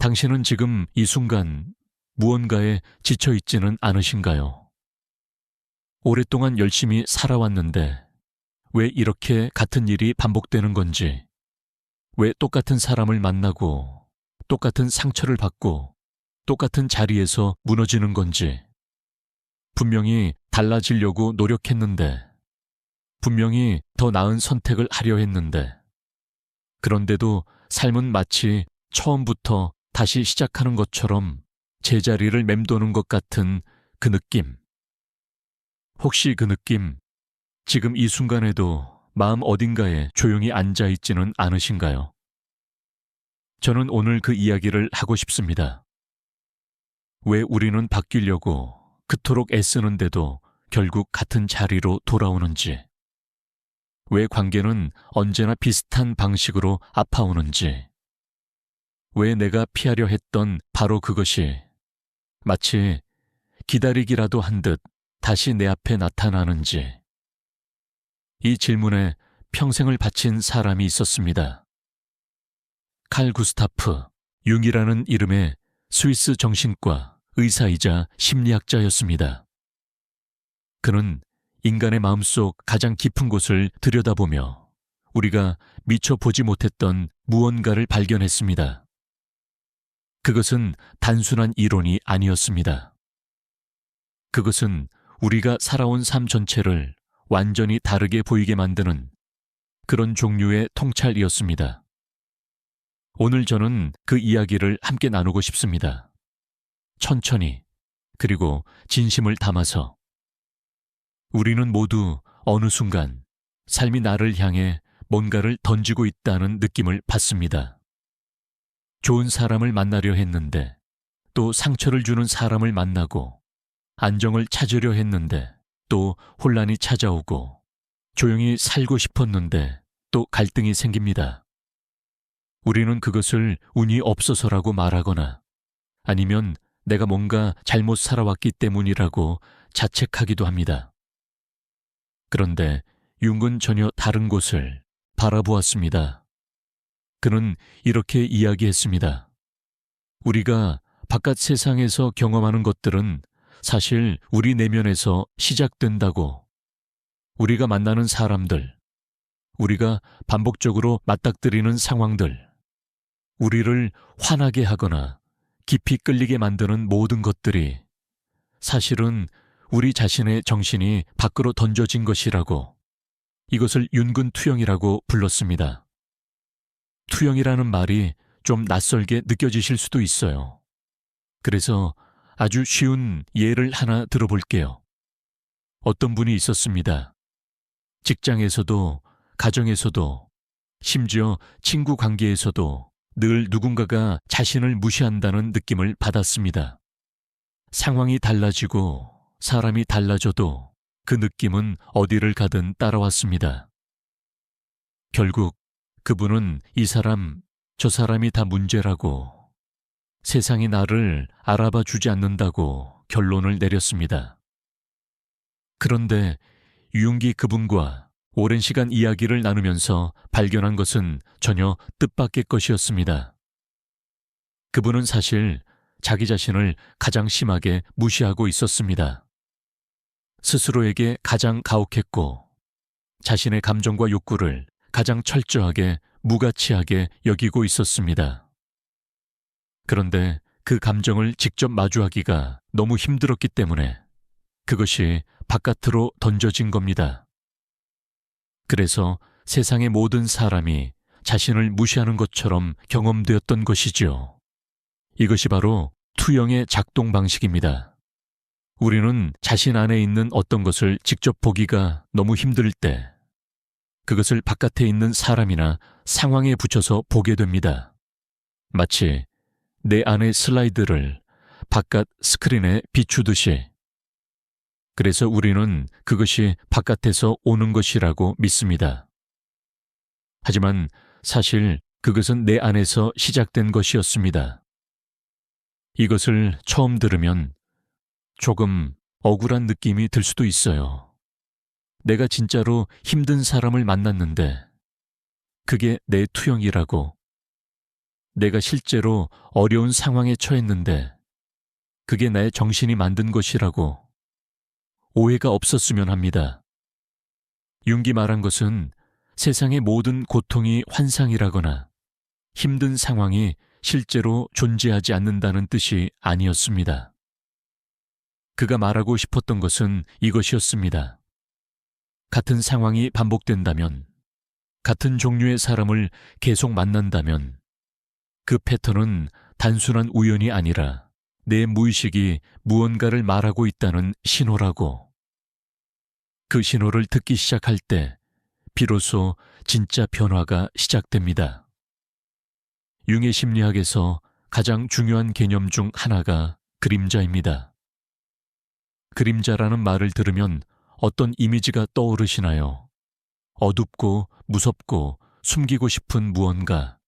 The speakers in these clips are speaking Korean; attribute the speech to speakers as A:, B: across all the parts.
A: 당신은 지금 이 순간 무언가에 지쳐 있지는 않으신가요? 오랫동안 열심히 살아왔는데 왜 이렇게 같은 일이 반복되는 건지, 왜 똑같은 사람을 만나고 똑같은 상처를 받고 똑같은 자리에서 무너지는 건지, 분명히 달라지려고 노력했는데, 분명히 더 나은 선택을 하려 했는데, 그런데도 삶은 마치 처음부터 다시 시작하는 것처럼 제자리를 맴도는 것 같은 그 느낌. 혹시 그 느낌, 지금 이 순간에도 마음 어딘가에 조용히 앉아있지는 않으신가요? 저는 오늘 그 이야기를 하고 싶습니다. 왜 우리는 바뀌려고 그토록 애쓰는데도 결국 같은 자리로 돌아오는지, 왜 관계는 언제나 비슷한 방식으로 아파오는지, 왜 내가 피하려 했던 바로 그것이 마치 기다리기라도 한 듯 다시 내 앞에 나타나는지. 이 질문에 평생을 바친 사람이 있었습니다. 칼 구스타프 융이라는 이름의 스위스 정신과 의사이자 심리학자였습니다. 그는 인간의 마음속 가장 깊은 곳을 들여다보며 우리가 미처 보지 못했던 무언가를 발견했습니다. 그것은 단순한 이론이 아니었습니다. 그것은 우리가 살아온 삶 전체를 완전히 다르게 보이게 만드는 그런 종류의 통찰이었습니다. 오늘 저는 그 이야기를 함께 나누고 싶습니다. 천천히, 그리고 진심을 담아서. 우리는 모두 어느 순간 삶이 나를 향해 뭔가를 던지고 있다는 느낌을 받습니다. 좋은 사람을 만나려 했는데, 또 상처를 주는 사람을 만나고, 안정을 찾으려 했는데 또 혼란이 찾아오고, 조용히 살고 싶었는데 또 갈등이 생깁니다. 우리는 그것을 운이 없어서라고 말하거나 아니면 내가 뭔가 잘못 살아왔기 때문이라고 자책하기도 합니다. 그런데 융은 전혀 다른 곳을 바라보았습니다. 그는 이렇게 이야기했습니다. 우리가 바깥 세상에서 경험하는 것들은 사실 우리 내면에서 시작된다고. 우리가 만나는 사람들, 우리가 반복적으로 맞닥뜨리는 상황들, 우리를 화나게 하거나 깊이 끌리게 만드는 모든 것들이 사실은 우리 자신의 정신이 밖으로 던져진 것이라고. 이것을 윤근투영이라고 불렀습니다. 투영이라는 말이 좀 낯설게 느껴지실 수도 있어요. 그래서 아주 쉬운 예를 하나 들어볼게요. 어떤 분이 있었습니다. 직장에서도, 가정에서도, 심지어 친구 관계에서도 늘 누군가가 자신을 무시한다는 느낌을 받았습니다. 상황이 달라지고 사람이 달라져도 그 느낌은 어디를 가든 따라왔습니다. 결국 그분은 이 사람, 저 사람이 다 문제라고, 세상이 나를 알아봐 주지 않는다고 결론을 내렸습니다. 그런데 유용기 그분과 오랜 시간 이야기를 나누면서 발견한 것은 전혀 뜻밖의 것이었습니다. 그분은 사실 자기 자신을 가장 심하게 무시하고 있었습니다. 스스로에게 가장 가혹했고 자신의 감정과 욕구를 가장 철저하게 무가치하게 여기고 있었습니다. 그런데 그 감정을 직접 마주하기가 너무 힘들었기 때문에 그것이 바깥으로 던져진 겁니다. 그래서 세상의 모든 사람이 자신을 무시하는 것처럼 경험되었던 것이지요. 이것이 바로 투영의 작동 방식입니다. 우리는 자신 안에 있는 어떤 것을 직접 보기가 너무 힘들 때 그것을 바깥에 있는 사람이나 상황에 붙여서 보게 됩니다. 마치 내 안의 슬라이드를 바깥 스크린에 비추듯이. 그래서 우리는 그것이 바깥에서 오는 것이라고 믿습니다. 하지만 사실 그것은 내 안에서 시작된 것이었습니다. 이것을 처음 들으면 조금 억울한 느낌이 들 수도 있어요. 내가 진짜로 힘든 사람을 만났는데 그게 내 투영이라고. 내가 실제로 어려운 상황에 처했는데 그게 나의 정신이 만든 것이라고 오해가 없었으면 합니다. 융기 말한 것은 세상의 모든 고통이 환상이라거나 힘든 상황이 실제로 존재하지 않는다는 뜻이 아니었습니다. 그가 말하고 싶었던 것은 이것이었습니다. 같은 상황이 반복된다면, 같은 종류의 사람을 계속 만난다면 그 패턴은 단순한 우연이 아니라 내 무의식이 무언가를 말하고 있다는 신호라고. 그 신호를 듣기 시작할 때 비로소 진짜 변화가 시작됩니다. 융의 심리학에서 가장 중요한 개념 중 하나가 그림자입니다. 그림자라는 말을 들으면 어떤 이미지가 떠오르시나요? 어둡고 무섭고 숨기고 싶은 무언가.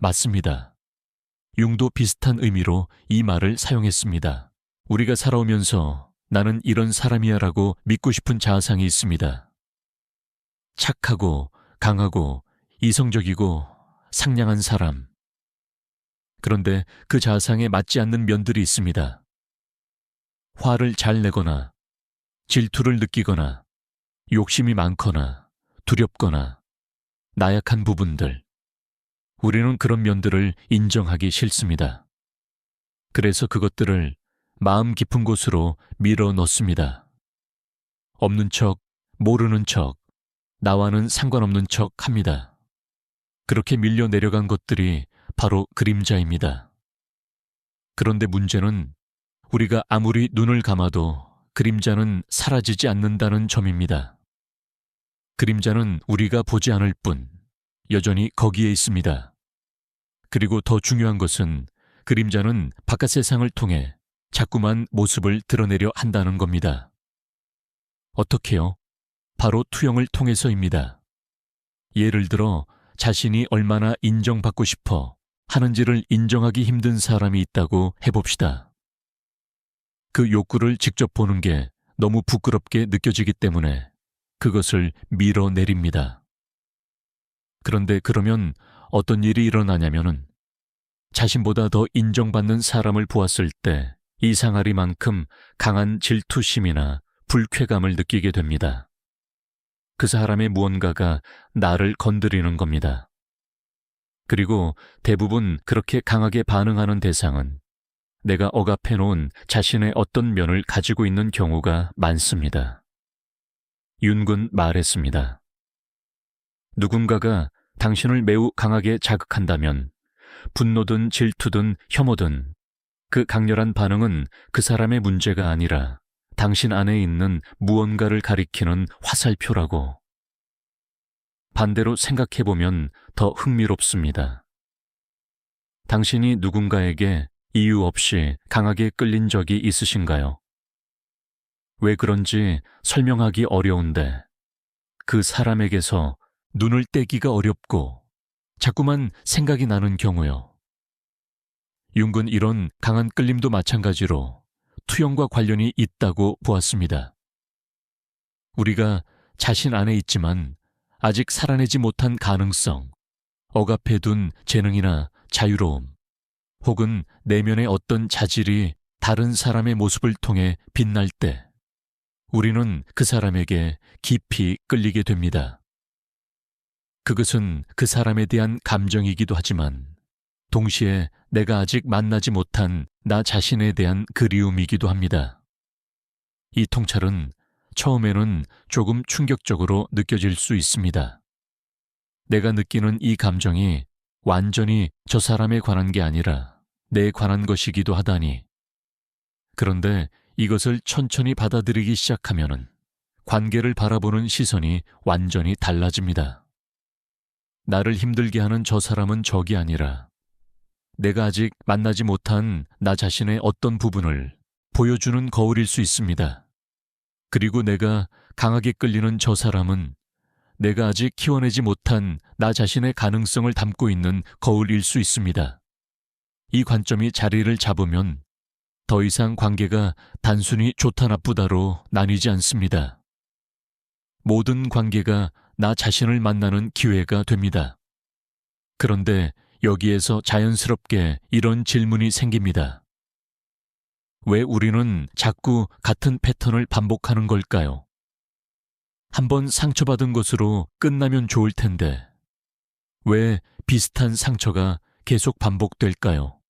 A: 맞습니다. 융도 비슷한 의미로 이 말을 사용했습니다. 우리가 살아오면서 나는 이런 사람이야 라고 믿고 싶은 자아상이 있습니다. 착하고 강하고 이성적이고 상냥한 사람. 그런데 그 자아상에 맞지 않는 면들이 있습니다. 화를 잘 내거나 질투를 느끼거나 욕심이 많거나 두렵거나 나약한 부분들. 우리는 그런 면들을 인정하기 싫습니다. 그래서 그것들을 마음 깊은 곳으로 밀어 넣습니다. 없는 척, 모르는 척, 나와는 상관없는 척 합니다. 그렇게 밀려 내려간 것들이 바로 그림자입니다. 그런데 문제는 우리가 아무리 눈을 감아도 그림자는 사라지지 않는다는 점입니다. 그림자는 우리가 보지 않을 뿐 여전히 거기에 있습니다. 그리고 더 중요한 것은 그림자는 바깥 세상을 통해 자꾸만 모습을 드러내려 한다는 겁니다. 어떻게요? 바로 투영을 통해서입니다. 예를 들어 자신이 얼마나 인정받고 싶어 하는지를 인정하기 힘든 사람이 있다고 해봅시다. 그 욕구를 직접 보는 게 너무 부끄럽게 느껴지기 때문에 그것을 밀어내립니다. 그런데 그러면 어떤 일이 일어나냐면은 자신보다 더 인정받는 사람을 보았을 때 이상하리만큼 강한 질투심이나 불쾌감을 느끼게 됩니다. 그 사람의 무언가가 나를 건드리는 겁니다. 그리고 대부분 그렇게 강하게 반응하는 대상은 내가 억압해 놓은 자신의 어떤 면을 가지고 있는 경우가 많습니다. 윤군 말했습니다. 누군가가 당신을 매우 강하게 자극한다면 분노든 질투든 혐오든 그 강렬한 반응은 그 사람의 문제가 아니라 당신 안에 있는 무언가를 가리키는 화살표라고. 반대로 생각해보면 더 흥미롭습니다. 당신이 누군가에게 이유 없이 강하게 끌린 적이 있으신가요? 왜 그런지 설명하기 어려운데 그 사람에게서 눈을 떼기가 어렵고 자꾸만 생각이 나는 경우요. 융은 이런 강한 끌림도 마찬가지로 투영과 관련이 있다고 보았습니다. 우리가 자신 안에 있지만 아직 살아내지 못한 가능성, 억압해둔 재능이나 자유로움, 혹은 내면의 어떤 자질이 다른 사람의 모습을 통해 빛날 때 우리는 그 사람에게 깊이 끌리게 됩니다. 그것은 그 사람에 대한 감정이기도 하지만 동시에 내가 아직 만나지 못한 나 자신에 대한 그리움이기도 합니다. 이 통찰은 처음에는 조금 충격적으로 느껴질 수 있습니다. 내가 느끼는 이 감정이 완전히 저 사람에 관한 게 아니라 내 관한 것이기도 하다니. 그런데 이것을 천천히 받아들이기 시작하면은 관계를 바라보는 시선이 완전히 달라집니다. 나를 힘들게 하는 저 사람은 적이 아니라 내가 아직 만나지 못한 나 자신의 어떤 부분을 보여주는 거울일 수 있습니다. 그리고 내가 강하게 끌리는 저 사람은 내가 아직 키워내지 못한 나 자신의 가능성을 담고 있는 거울일 수 있습니다. 이 관점이 자리를 잡으면 더 이상 관계가 단순히 좋다 나쁘다로 나뉘지 않습니다. 모든 관계가 나 자신을 만나는 기회가 됩니다. 그런데 여기에서 자연스럽게 이런 질문이 생깁니다. 왜 우리는 자꾸 같은 패턴을 반복하는 걸까요? 한번 상처받은 것으로 끝나면 좋을 텐데 왜 비슷한 상처가 계속 반복될까요?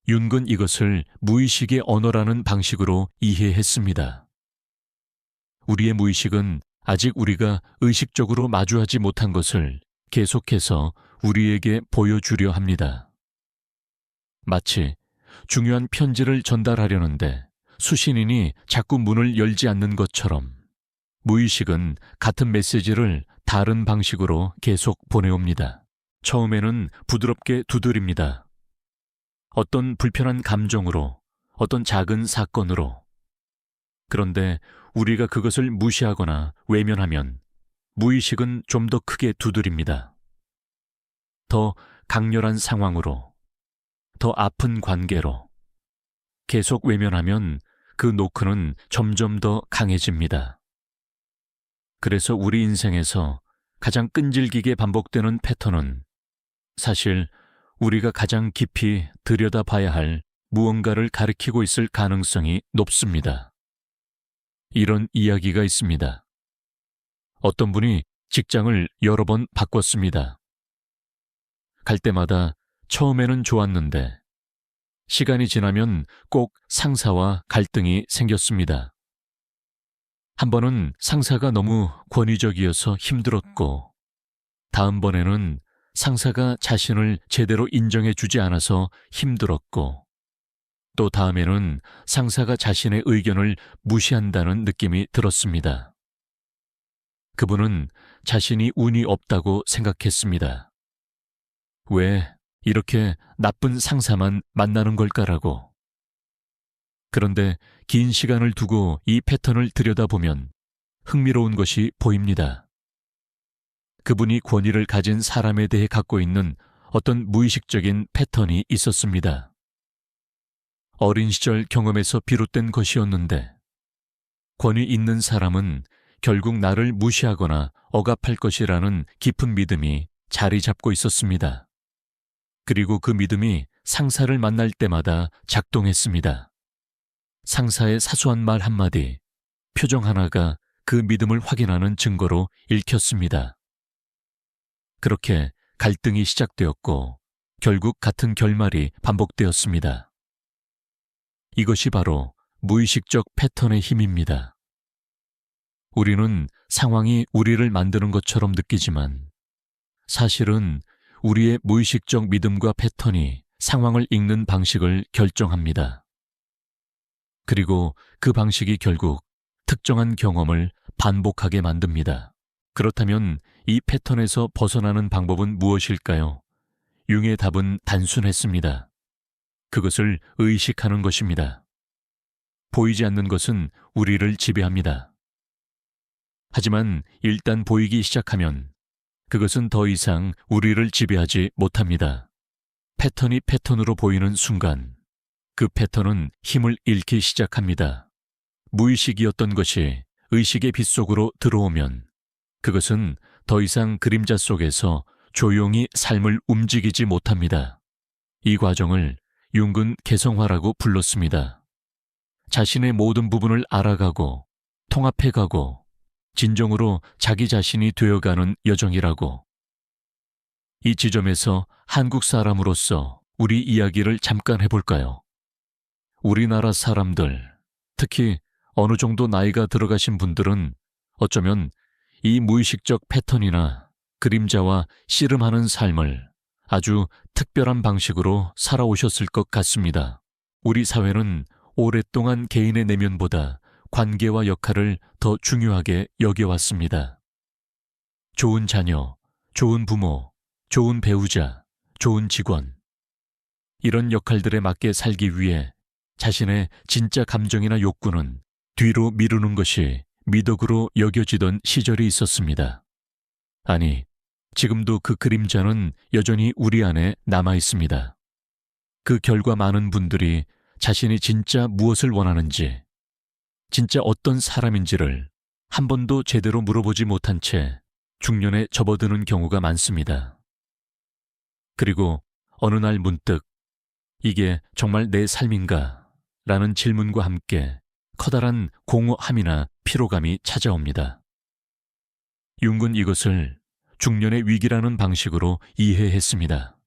A: 윤근 이것을 무의식의 언어라는 방식으로 이해했습니다. 우리의 무의식은 아직 우리가 의식적으로 마주하지 못한 것을 계속해서 우리에게 보여주려 합니다. 마치 중요한 편지를 전달하려는데 수신인이 자꾸 문을 열지 않는 것처럼 무의식은 같은 메시지를 다른 방식으로 계속 보내옵니다. 처음에는 부드럽게 두드립니다. 어떤 불편한 감정으로, 어떤 작은 사건으로. 그런데 우리가 그것을 무시하거나 외면하면 무의식은 좀 더 크게 두드립니다. 더 강렬한 상황으로, 더 아픈 관계로. 계속 외면하면 그 노크는 점점 더 강해집니다. 그래서 우리 인생에서 가장 끈질기게 반복되는 패턴은 사실 우리가 가장 깊이 들여다봐야 할 무언가를 가리키고 있을 가능성이 높습니다. 이런 이야기가 있습니다. 어떤 분이 직장을 여러 번 바꿨습니다. 갈 때마다 처음에는 좋았는데 시간이 지나면 꼭 상사와 갈등이 생겼습니다. 한 번은 상사가 너무 권위적이어서 힘들었고, 다음번에는 상사가 자신을 제대로 인정해주지 않아서 힘들었고, 또 다음에는 상사가 자신의 의견을 무시한다는 느낌이 들었습니다. 그분은 자신이 운이 없다고 생각했습니다. 왜 이렇게 나쁜 상사만 만나는 걸까라고. 그런데 긴 시간을 두고 이 패턴을 들여다보면 흥미로운 것이 보입니다. 그분이 권위를 가진 사람에 대해 갖고 있는 어떤 무의식적인 패턴이 있었습니다. 어린 시절 경험에서 비롯된 것이었는데 권위 있는 사람은 결국 나를 무시하거나 억압할 것이라는 깊은 믿음이 자리 잡고 있었습니다. 그리고 그 믿음이 상사를 만날 때마다 작동했습니다. 상사의 사소한 말 한마디, 표정 하나가 그 믿음을 확인하는 증거로 읽혔습니다. 그렇게 갈등이 시작되었고 결국 같은 결말이 반복되었습니다. 이것이 바로 무의식적 패턴의 힘입니다. 우리는 상황이 우리를 만드는 것처럼 느끼지만 사실은 우리의 무의식적 믿음과 패턴이 상황을 읽는 방식을 결정합니다. 그리고 그 방식이 결국 특정한 경험을 반복하게 만듭니다. 그렇다면 이 패턴에서 벗어나는 방법은 무엇일까요? 융의 답은 단순했습니다. 그것을 의식하는 것입니다. 보이지 않는 것은 우리를 지배합니다. 하지만 일단 보이기 시작하면 그것은 더 이상 우리를 지배하지 못합니다. 패턴이 패턴으로 보이는 순간 그 패턴은 힘을 잃기 시작합니다. 무의식이었던 것이 의식의 빛 속으로 들어오면 그것은 더 이상 그림자 속에서 조용히 삶을 움직이지 못합니다. 이 과정을 융근 개성화라고 불렀습니다. 자신의 모든 부분을 알아가고 통합해가고 진정으로 자기 자신이 되어가는 여정이라고. 이 지점에서 한국 사람으로서 우리 이야기를 잠깐 해볼까요? 우리나라 사람들, 특히 어느 정도 나이가 들어가신 분들은 어쩌면 이 무의식적 패턴이나 그림자와 씨름하는 삶을 아주 특별한 방식으로 살아오셨을 것 같습니다. 우리 사회는 오랫동안 개인의 내면보다 관계와 역할을 더 중요하게 여겨왔습니다. 좋은 자녀, 좋은 부모, 좋은 배우자, 좋은 직원. 이런 역할들에 맞게 살기 위해 자신의 진짜 감정이나 욕구는 뒤로 미루는 것이 미덕으로 여겨지던 시절이 있었습니다. 아니, 지금도 그 그림자는 여전히 우리 안에 남아 있습니다. 그 결과 많은 분들이 자신이 진짜 무엇을 원하는지, 진짜 어떤 사람인지를 한 번도 제대로 물어보지 못한 채 중년에 접어드는 경우가 많습니다. 그리고 어느 날 문득 이게 정말 내 삶인가? 라는 질문과 함께 커다란 공허함이나 피로감이 찾아옵니다. 융은 이것을 중년의 위기라는 방식으로 이해했습니다.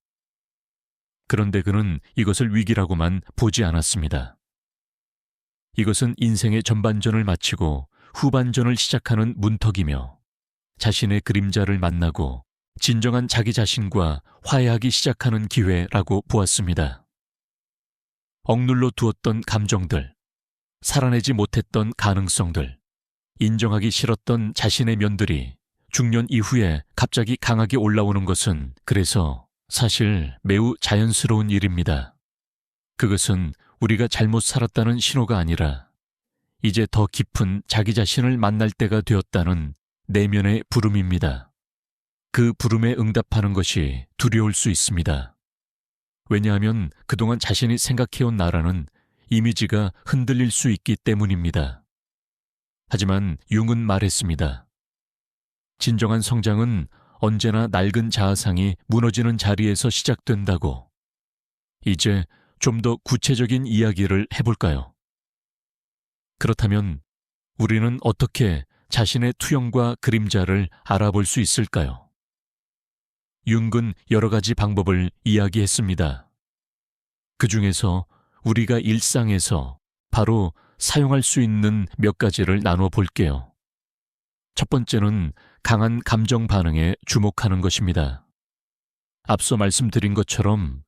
A: 그런데 그는 이것을 위기라고만 보지 않았습니다. 이것은 인생의 전반전을 마치고 후반전을 시작하는 문턱이며 자신의 그림자를 만나고 진정한 자기 자신과 화해하기 시작하는 기회라고 보았습니다. 억눌러 두었던 감정들, 살아내지 못했던 가능성들, 인정하기 싫었던 자신의 면들이 중년 이후에 갑자기 강하게 올라오는 것은 그래서 사실 매우 자연스러운 일입니다. 그것은 우리가 잘못 살았다는 신호가 아니라 이제 더 깊은 자기 자신을 만날 때가 되었다는 내면의 부름입니다. 그 부름에 응답하는 것이 두려울 수 있습니다. 왜냐하면 그동안 자신이 생각해온 나라는 이미지가 흔들릴 수 있기 때문입니다. 하지만 융은 말했습니다. 진정한 성장은 언제나 낡은 자아상이 무너지는 자리에서 시작된다고. 이제 좀 더 구체적인 이야기를 해볼까요? 그렇다면 우리는 어떻게 자신의 투영과 그림자를 알아볼 수 있을까요? 융은 여러 가지 방법을 이야기했습니다. 그 중에서 우리가 일상에서 바로 사용할 수 있는 몇 가지를 나눠 볼게요. 첫 번째는 강한 감정 반응에 주목하는 것입니다. 앞서 말씀드린 것처럼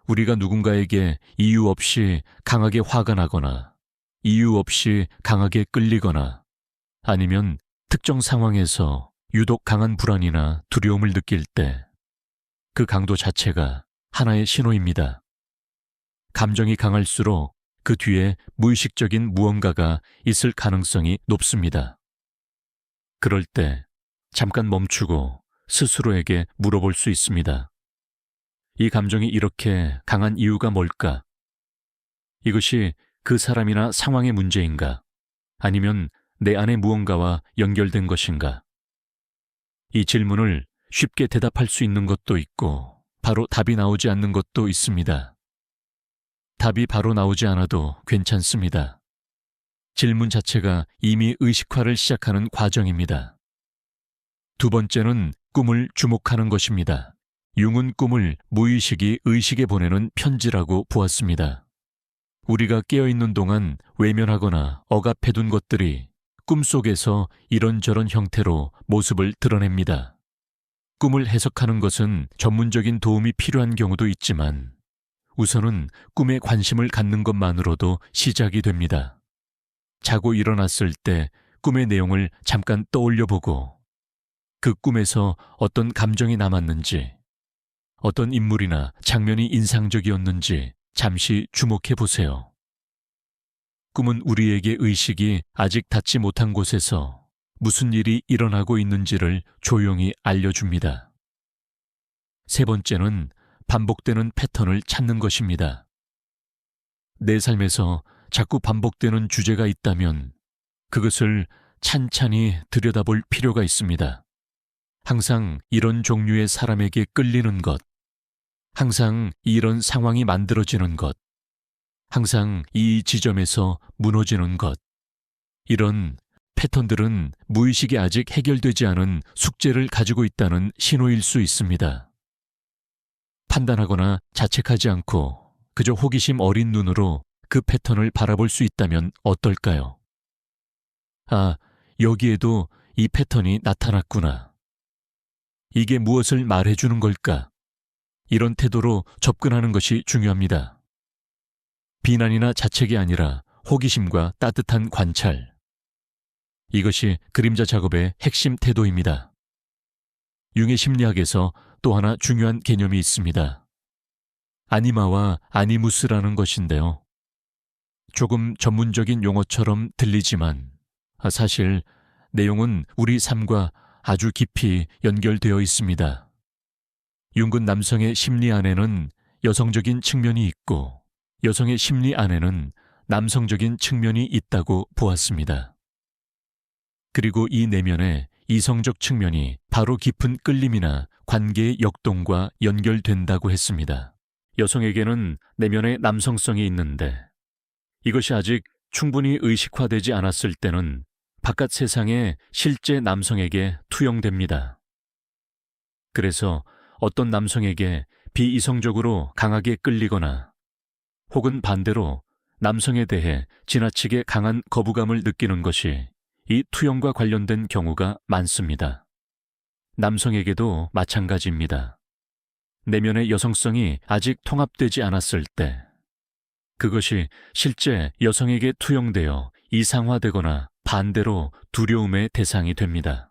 A: 우리가 누군가에게 이유 없이 강하게 화가 나거나 이유 없이 강하게 끌리거나 아니면 특정 상황에서 유독 강한 불안이나 두려움을 느낄 때 그 강도 자체가 하나의 신호입니다. 감정이 강할수록 그 뒤에 무의식적인 무언가가 있을 가능성이 높습니다. 그럴 때 잠깐 멈추고 스스로에게 물어볼 수 있습니다. 이 감정이 이렇게 강한 이유가 뭘까? 이것이 그 사람이나 상황의 문제인가? 아니면 내 안의 무언가와 연결된 것인가? 이 질문을 쉽게 대답할 수 있는 것도 있고 바로 답이 나오지 않는 것도 있습니다. 답이 바로 나오지 않아도 괜찮습니다. 질문 자체가 이미 의식화를 시작하는 과정입니다. 두 번째는 꿈을 주목하는 것입니다. 융은 꿈을 무의식이 의식에 보내는 편지라고 보았습니다. 우리가 깨어있는 동안 외면하거나 억압해둔 것들이 꿈속에서 이런저런 형태로 모습을 드러냅니다. 꿈을 해석하는 것은 전문적인 도움이 필요한 경우도 있지만 우선은 꿈에 관심을 갖는 것만으로도 시작이 됩니다. 자고 일어났을 때 꿈의 내용을 잠깐 떠올려보고 그 꿈에서 어떤 감정이 남았는지, 어떤 인물이나 장면이 인상적이었는지 잠시 주목해 보세요. 꿈은 우리에게 의식이 아직 닿지 못한 곳에서 무슨 일이 일어나고 있는지를 조용히 알려줍니다. 세 번째는 반복되는 패턴을 찾는 것입니다. 내 삶에서 자꾸 반복되는 주제가 있다면 그것을 찬찬히 들여다볼 필요가 있습니다. 항상 이런 종류의 사람에게 끌리는 것, 항상 이런 상황이 만들어지는 것, 항상 이 지점에서 무너지는 것, 이런 패턴들은 무의식이 아직 해결되지 않은 숙제를 가지고 있다는 신호일 수 있습니다. 판단하거나 자책하지 않고 그저 호기심 어린 눈으로 그 패턴을 바라볼 수 있다면 어떨까요? 아, 여기에도 이 패턴이 나타났구나. 이게 무엇을 말해주는 걸까? 이런 태도로 접근하는 것이 중요합니다. 비난이나 자책이 아니라 호기심과 따뜻한 관찰. 이것이 그림자 작업의 핵심 태도입니다. 융의 심리학에서 또 하나 중요한 개념이 있습니다. 아니마와 아니무스라는 것인데요. 조금 전문적인 용어처럼 들리지만 사실 내용은 우리 삶과 아주 깊이 연결되어 있습니다. 융은 남성의 심리 안에는 여성적인 측면이 있고 여성의 심리 안에는 남성적인 측면이 있다고 보았습니다. 그리고 이 내면의 이성적 측면이 바로 깊은 끌림이나 관계의 역동과 연결된다고 했습니다. 여성에게는 내면의 남성성이 있는데 이것이 아직 충분히 의식화되지 않았을 때는 바깥 세상의 실제 남성에게 투영됩니다. 그래서 어떤 남성에게 비이성적으로 강하게 끌리거나 혹은 반대로 남성에 대해 지나치게 강한 거부감을 느끼는 것이 이 투영과 관련된 경우가 많습니다. 남성에게도 마찬가지입니다. 내면의 여성성이 아직 통합되지 않았을 때 그것이 실제 여성에게 투영되어 이상화되거나 반대로 두려움의 대상이 됩니다.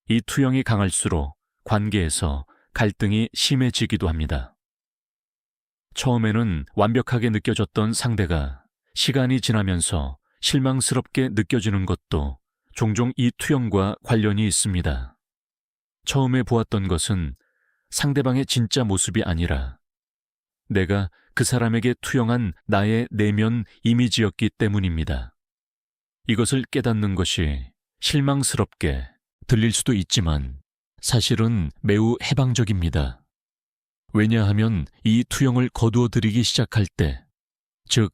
A: 이 투영이 강할수록 관계에서 갈등이 심해지기도 합니다. 처음에는 완벽하게 느껴졌던 상대가 시간이 지나면서 실망스럽게 느껴지는 것도 종종 이 투영과 관련이 있습니다. 처음에 보았던 것은 상대방의 진짜 모습이 아니라 내가 그 사람에게 투영한 나의 내면 이미지였기 때문입니다. 이것을 깨닫는 것이 실망스럽게 들릴 수도 있지만 사실은 매우 해방적입니다. 왜냐하면 이 투영을 거두어들이기 시작할 때, 즉,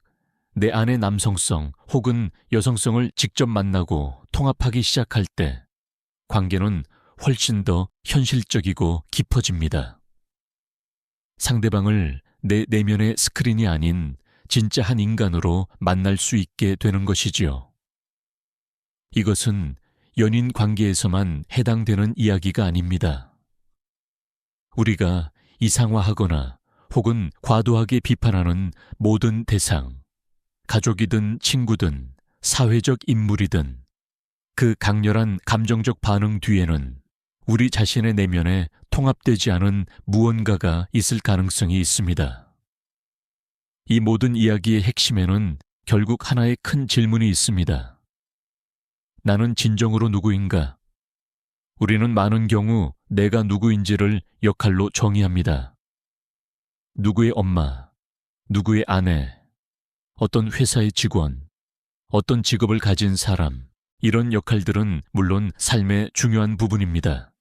A: 내 안의 남성성 혹은 여성성을 직접 만나고 통합하기 시작할 때 관계는 훨씬 더 현실적이고 깊어집니다. 상대방을 내 내면의 스크린이 아닌 진짜 한 인간으로 만날 수 있게 되는 것이지요. 이것은 연인 관계에서만 해당되는 이야기가 아닙니다. 우리가 이상화하거나 혹은 과도하게 비판하는 모든 대상, 가족이든 친구든 사회적 인물이든 그 강렬한 감정적 반응 뒤에는 우리 자신의 내면에 통합되지 않은 무언가가 있을 가능성이 있습니다. 이 모든 이야기의 핵심에는 결국 하나의 큰 질문이 있습니다. 나는 진정으로 누구인가? 우리는 많은 경우 내가 누구인지를 역할로 정의합니다. 누구의 엄마, 누구의 아내, 어떤 회사의 직원, 어떤 직업을 가진 사람, 이런 역할들은 물론 삶의 중요한 부분입니다.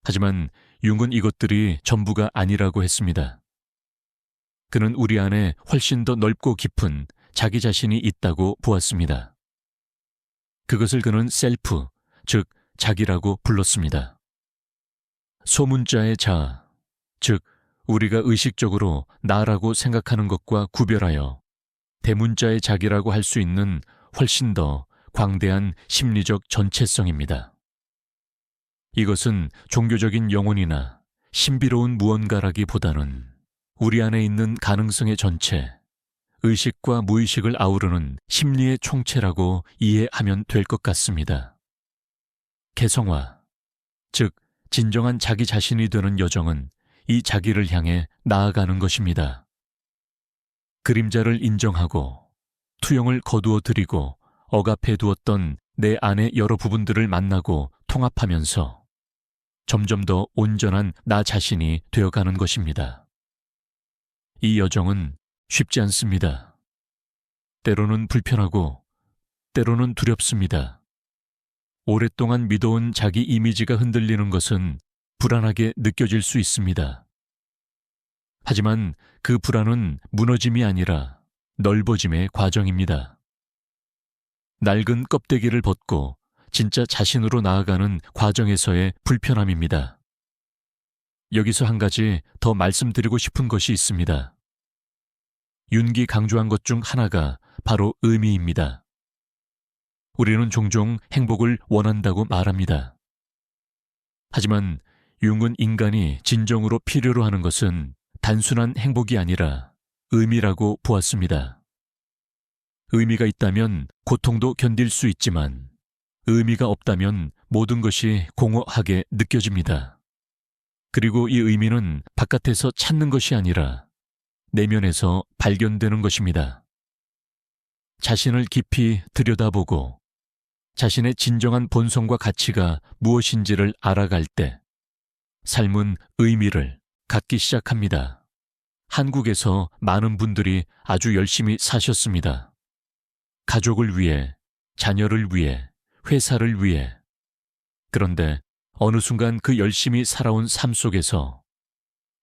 A: 하지만 융은 이것들이 전부가 아니라고 했습니다. 그는 우리 안에 훨씬 더 넓고 깊은 자기 자신이 있다고 보았습니다. 그것을 그는 셀프, 즉 자기라고 불렀습니다. 소문자의 자, 즉 우리가 의식적으로 나라고 생각하는 것과 구별하여 대문자의 자기라고 할 수 있는 훨씬 더 광대한 심리적 전체성입니다. 이것은 종교적인 영혼이나 신비로운 무언가라기보다는 우리 안에 있는 가능성의 전체, 의식과 무의식을 아우르는 심리의 총체라고 이해하면 될 것 같습니다. 개성화, 즉 진정한 자기 자신이 되는 여정은 이 자기를 향해 나아가는 것입니다. 그림자를 인정하고 투영을 거두어 들이고 억압해 두었던 내 안의 여러 부분들을 만나고 통합하면서 점점 더 온전한 나 자신이 되어가는 것입니다. 이 여정은 쉽지 않습니다. 때로는 불편하고 때로는 두렵습니다. 오랫동안 믿어온 자기 이미지가 흔들리는 것은 불안하게 느껴질 수 있습니다. 하지만 그 불안은 무너짐이 아니라 넓어짐의 과정입니다. 낡은 껍데기를 벗고 진짜 자신으로 나아가는 과정에서의 불편함입니다. 여기서 한 가지 더 말씀드리고 싶은 것이 있습니다. 윤기 강조한 것 중 하나가 바로 의미입니다. 우리는 종종 행복을 원한다고 말합니다. 하지만 융은 인간이 진정으로 필요로 하는 것은 단순한 행복이 아니라 의미라고 보았습니다. 의미가 있다면 고통도 견딜 수 있지만 의미가 없다면 모든 것이 공허하게 느껴집니다. 그리고 이 의미는 바깥에서 찾는 것이 아니라 내면에서 발견되는 것입니다. 자신을 깊이 들여다보고 자신의 진정한 본성과 가치가 무엇인지를 알아갈 때 삶은 의미를 갖기 시작합니다. 한국에서 많은 분들이 아주 열심히 사셨습니다. 가족을 위해, 자녀를 위해, 회사를 위해. 그런데 어느 순간 그 열심히 살아온 삶 속에서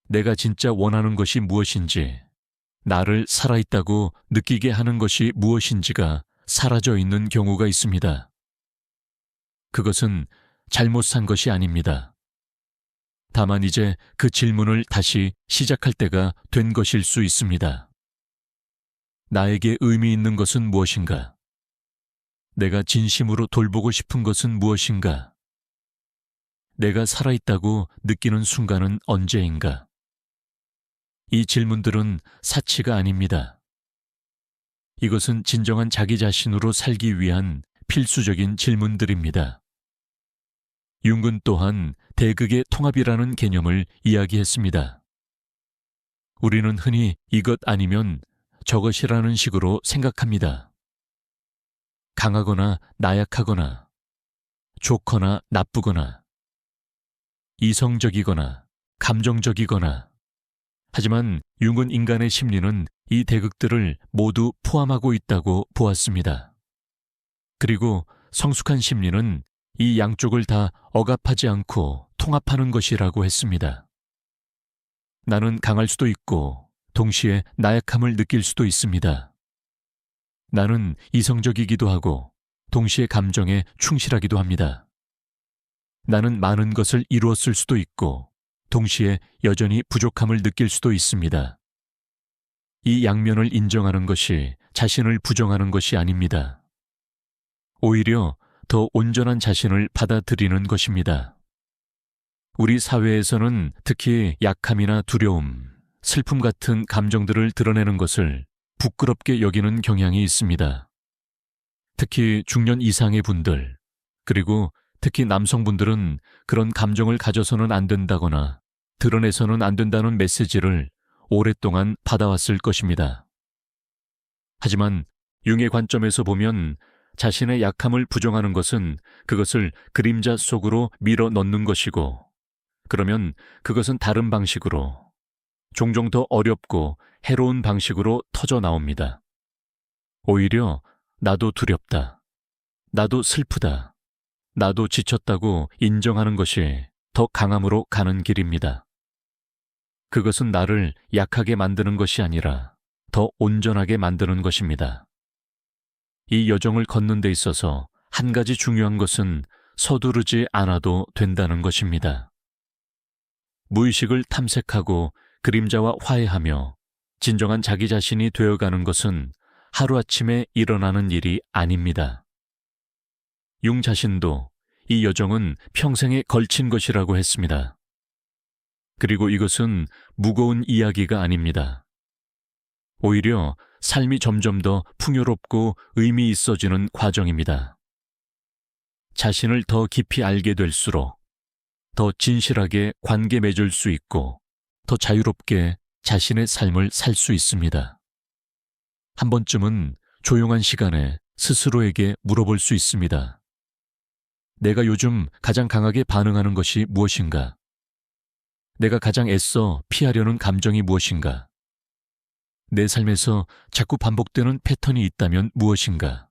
A: 내가 진짜 원하는 것이 무엇인지, 나를 살아있다고 느끼게 하는 것이 무엇인지가 사라져 있는 경우가 있습니다. 그것은 잘못 산 것이 아닙니다. 다만 이제 그 질문을 다시 시작할 때가 된 것일 수 있습니다. 나에게 의미 있는 것은 무엇인가? 내가 진심으로 돌보고 싶은 것은 무엇인가? 내가 살아있다고 느끼는 순간은 언제인가? 이 질문들은 사치가 아닙니다. 이것은 진정한 자기 자신으로 살기 위한 필수적인 질문들입니다. 융은 또한 대극의 통합이라는 개념을 이야기했습니다. 우리는 흔히 이것 아니면 저것이라는 식으로 생각합니다. 강하거나 나약하거나, 좋거나 나쁘거나, 이성적이거나 감정적이거나. 하지만 융은 인간의 심리는 이 대극들을 모두 포함하고 있다고 보았습니다. 그리고 성숙한 심리는 이 양쪽을 다 억압하지 않고 통합하는 것이라고 했습니다. 나는 강할 수도 있고 동시에 나약함을 느낄 수도 있습니다. 나는 이성적이기도 하고 동시에 감정에 충실하기도 합니다. 나는 많은 것을 이루었을 수도 있고 동시에 여전히 부족함을 느낄 수도 있습니다. 이 양면을 인정하는 것이 자신을 부정하는 것이 아닙니다. 오히려 더 온전한 자신을 받아들이는 것입니다. 우리 사회에서는 특히 약함이나 두려움, 슬픔 같은 감정들을 드러내는 것을 부끄럽게 여기는 경향이 있습니다. 특히 중년 이상의 분들, 그리고 특히 남성분들은 그런 감정을 가져서는 안 된다거나 드러내서는 안 된다는 메시지를 오랫동안 받아왔을 것입니다. 하지만 융의 관점에서 보면 자신의 약함을 부정하는 것은 그것을 그림자 속으로 밀어 넣는 것이고, 그러면 그것은 다른 방식으로, 종종 더 어렵고 해로운 방식으로 터져 나옵니다. 오히려 나도 두렵다, 나도 슬프다, 나도 지쳤다고 인정하는 것이 더 강함으로 가는 길입니다. 그것은 나를 약하게 만드는 것이 아니라 더 온전하게 만드는 것입니다. 이 여정을 걷는 데 있어서 한 가지 중요한 것은 서두르지 않아도 된다는 것입니다. 무의식을 탐색하고 그림자와 화해하며 진정한 자기 자신이 되어가는 것은 하루아침에 일어나는 일이 아닙니다. 융 자신도 이 여정은 평생에 걸친 것이라고 했습니다. 그리고 이것은 무거운 이야기가 아닙니다. 오히려 삶이 점점 더 풍요롭고 의미 있어지는 과정입니다. 자신을 더 깊이 알게 될수록 더 진실하게 관계 맺을 수 있고 더 자유롭게 자신의 삶을 살 수 있습니다. 한 번쯤은 조용한 시간에 스스로에게 물어볼 수 있습니다. 내가 요즘 가장 강하게 반응하는 것이 무엇인가? 내가 가장 애써 피하려는 감정이 무엇인가? 내 삶에서 자꾸 반복되는 패턴이 있다면 무엇인가?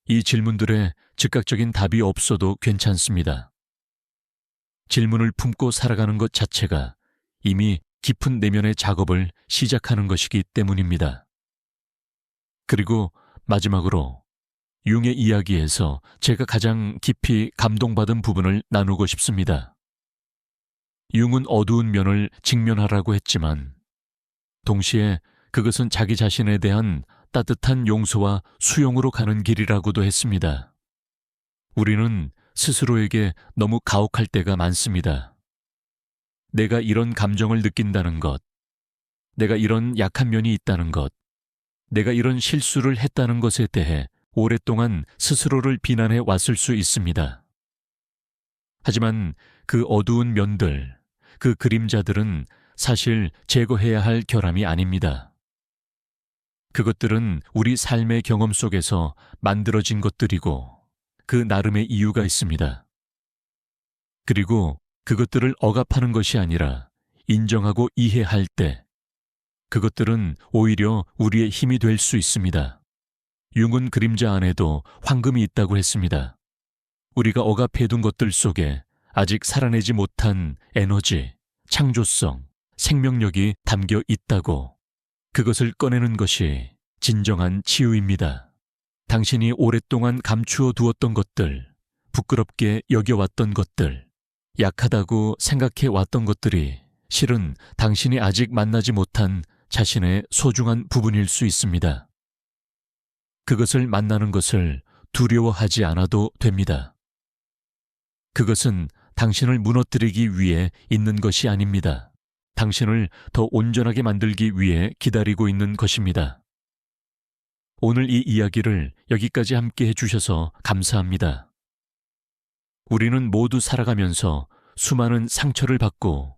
A: 이 질문들에 즉각적인 답이 없어도 괜찮습니다. 질문을 품고 살아가는 것 자체가 이미 깊은 내면의 작업을 시작하는 것이기 때문입니다. 그리고 마지막으로 융의 이야기에서 제가 가장 깊이 감동받은 부분을 나누고 싶습니다. 융은 어두운 면을 직면하라고 했지만 동시에 그것은 자기 자신에 대한 따뜻한 용서와 수용으로 가는 길이라고도 했습니다. 우리는 스스로에게 너무 가혹할 때가 많습니다. 내가 이런 감정을 느낀다는 것, 내가 이런 약한 면이 있다는 것, 내가 이런 실수를 했다는 것에 대해 오랫동안 스스로를 비난해 왔을 수 있습니다. 하지만 그 어두운 면들, 그 그림자들은 사실 제거해야 할 결함이 아닙니다. 그것들은 우리 삶의 경험 속에서 만들어진 것들이고 그 나름의 이유가 있습니다. 그리고 그것들을 억압하는 것이 아니라 인정하고 이해할 때 그것들은 오히려 우리의 힘이 될 수 있습니다. 융은 그림자 안에도 황금이 있다고 했습니다. 우리가 억압해둔 것들 속에 아직 살아내지 못한 에너지, 창조성, 생명력이 담겨 있다고, 그것을 꺼내는 것이 진정한 치유입니다. 당신이 오랫동안 감추어 두었던 것들, 부끄럽게 여겨왔던 것들, 약하다고 생각해 왔던 것들이 실은 당신이 아직 만나지 못한 자신의 소중한 부분일 수 있습니다. 그것을 만나는 것을 두려워하지 않아도 됩니다. 그것은 당신을 무너뜨리기 위해 있는 것이 아닙니다. 당신을 더 온전하게 만들기 위해 기다리고 있는 것입니다. 오늘 이 이야기를 여기까지 함께 해주셔서 감사합니다. 우리는 모두 살아가면서 수많은 상처를 받고,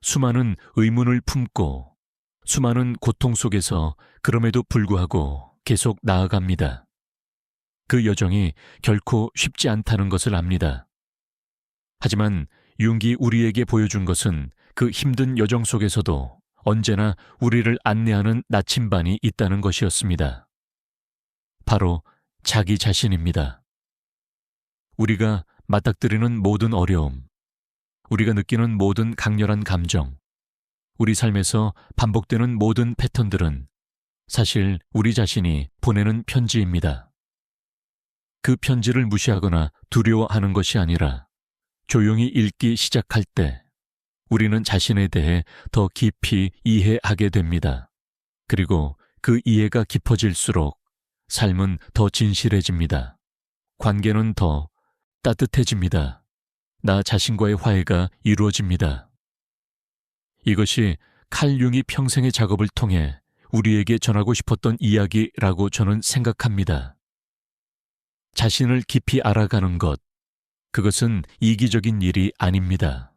A: 수많은 의문을 품고, 수많은 고통 속에서 그럼에도 불구하고 계속 나아갑니다. 그 여정이 결코 쉽지 않다는 것을 압니다. 하지만 융기 우리에게 보여준 것은 그 힘든 여정 속에서도 언제나 우리를 안내하는 나침반이 있다는 것이었습니다. 바로 자기 자신입니다. 우리가 맞닥뜨리는 모든 어려움, 우리가 느끼는 모든 강렬한 감정, 우리 삶에서 반복되는 모든 패턴들은 사실 우리 자신이 보내는 편지입니다. 그 편지를 무시하거나 두려워하는 것이 아니라 조용히 읽기 시작할 때 우리는 자신에 대해 더 깊이 이해하게 됩니다. 그리고 그 이해가 깊어질수록 삶은 더 진실해집니다. 관계는 더 따뜻해집니다. 나 자신과의 화해가 이루어집니다. 이것이 칼 융이 평생의 작업을 통해 우리에게 전하고 싶었던 이야기라고 저는 생각합니다. 자신을 깊이 알아가는 것, 그것은 이기적인 일이 아닙니다.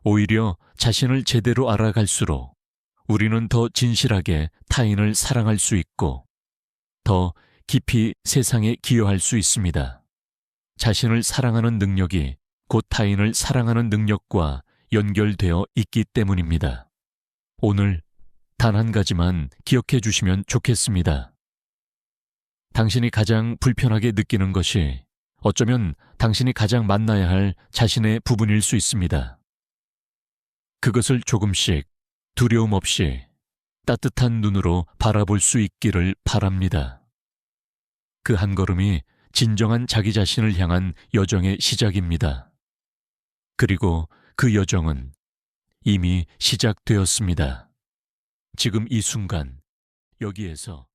A: 오히려 자신을 제대로 알아갈수록 우리는 더 진실하게 타인을 사랑할 수 있고 더 깊이 세상에 기여할 수 있습니다. 자신을 사랑하는 능력이 곧 타인을 사랑하는 능력과 연결되어 있기 때문입니다. 오늘 단 한 가지만 기억해 주시면 좋겠습니다. 당신이 가장 불편하게 느끼는 것이 어쩌면 당신이 가장 만나야 할 자신의 부분일 수 있습니다. 그것을 조금씩 두려움 없이 따뜻한 눈으로 바라볼 수 있기를 바랍니다. 그 한 걸음이 진정한 자기 자신을 향한 여정의 시작입니다. 그리고 그 여정은 이미 시작되었습니다. 지금 이 순간 여기에서